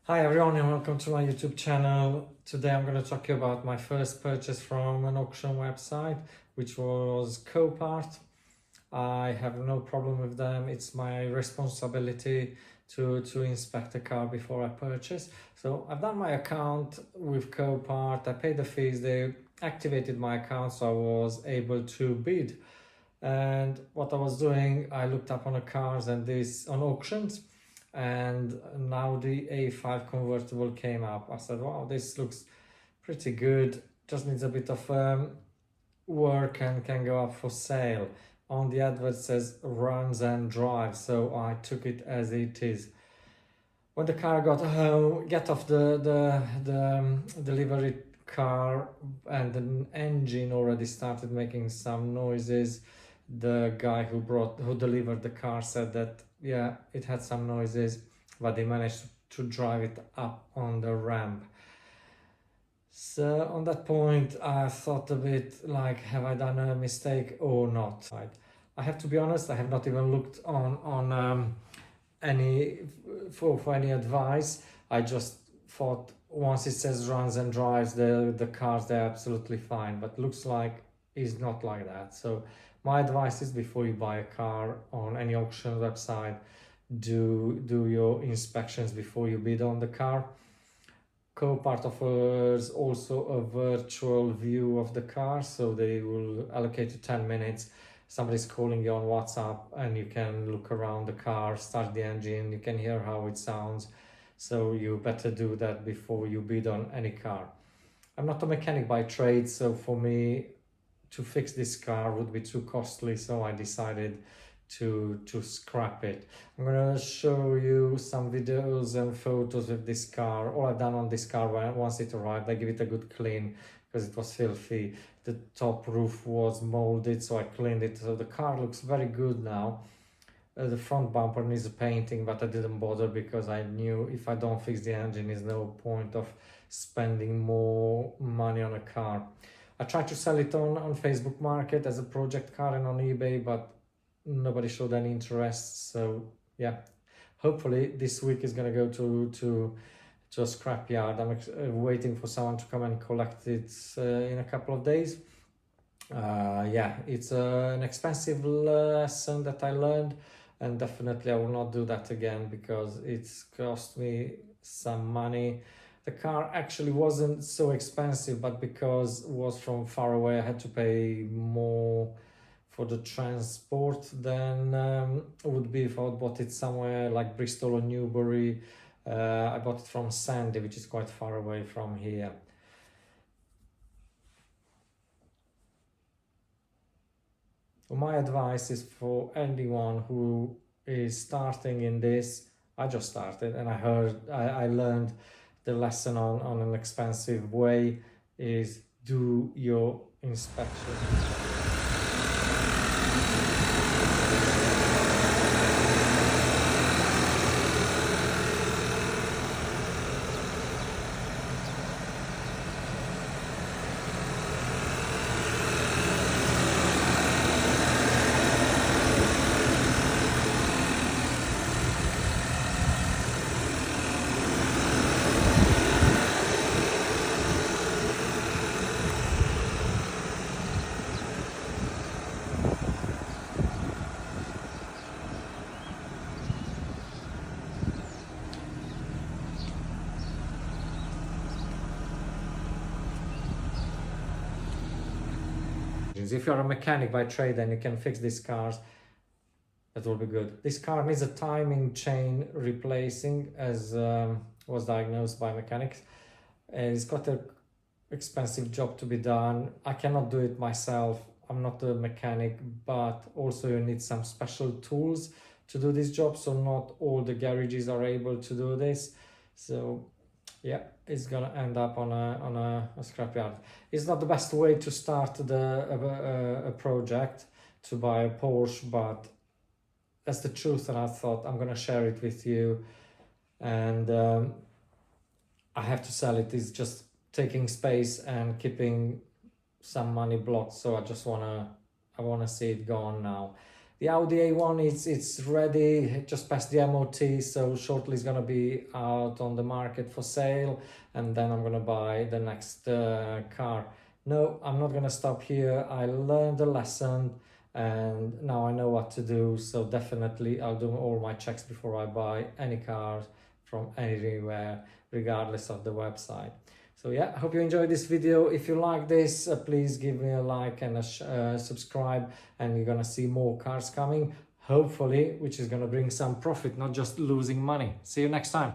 Hi everyone and welcome to my YouTube channel. Today I'm going to talk to you about my first purchase from an auction website, which was Copart. I have no problem with them. It's my responsibility to inspect the car before I purchase. So I've done my account with Copart. I paid the fees. They activated my account so I was able to bid. And what I was doing, I looked up on the cars and this on auctions, and now the A5 convertible came up. I said, wow, this looks pretty good, just needs a bit of work and can go up for sale. On the advert says runs and drives, so I took it as it is. When the car got home, get off the delivery car, and the engine already started making some noises. The guy who delivered the car said that yeah, it had some noises, but they managed to drive it up on the ramp. So on that point, I thought a bit like, have I done a mistake or not? I have to be honest, I have not even looked on any for any advice. I just thought once it says runs and drives, the cars, they're absolutely fine, but looks like it's not like that. So my advice is, before you buy a car on any auction website, do your inspections before you bid on the car. Copart offers also a virtual view of the car, so they will allocate you 10 minutes. Somebody's calling you on WhatsApp and you can look around the car, start the engine, you can hear how it sounds. So you better do that before you bid on any car. I'm not a mechanic by trade, so for me to fix this car would be too costly, so I decided to scrap it. I'm gonna show you some videos and photos of this car. All I've done on this car, once it arrived, I give it a good clean because it was filthy. The top roof was molded, so I cleaned it. So the car looks very good now. The front bumper needs painting, but I didn't bother because I knew if I don't fix the engine, there's no point of spending more money on a car. I tried to sell it on Facebook Market as a project car and on eBay, but nobody showed any interest. So yeah, hopefully this week is gonna go to a scrapyard. I'm waiting for someone to come and collect it in a couple of days. Yeah, it's an expensive lesson that I learned, and definitely I will not do that again because it's cost me some money. The car actually wasn't so expensive, but because it was from far away, I had to pay more for the transport than would be if I would bought it somewhere like Bristol or Newbury. I bought it from Sandy, which is quite far away from here. My advice is for anyone who is starting in this. I just started and I learned the lesson on an expensive way is do your inspection. If you're a mechanic by trade and you can fix these cars, that will be good. This car needs a timing chain replacing, as was diagnosed by mechanics. It's got an expensive job to be done. I cannot do it myself. I'm not a mechanic, but also you need some special tools to do this job. So not all the garages are able to do this. So yeah, it's gonna end up on a scrapyard. It's not the best way to start a project to buy a Porsche, but that's the truth, and I thought I'm gonna share it with you. And I have to sell it. It's just taking space and keeping some money blocked. So I wanna see it gone now. The Audi A1 it's ready, it just passed the MOT, so shortly it's gonna be out on the market for sale, and then I'm gonna buy the next car. No, I'm not gonna stop here. I learned a lesson and now I know what to do, so definitely I'll do all my checks before I buy any cars from anywhere, regardless of the website. So yeah, I hope you enjoyed this video. If you like this, please give me a like and a subscribe, and you're gonna see more cars coming, hopefully, which is gonna bring some profit, not just losing money. See you next time.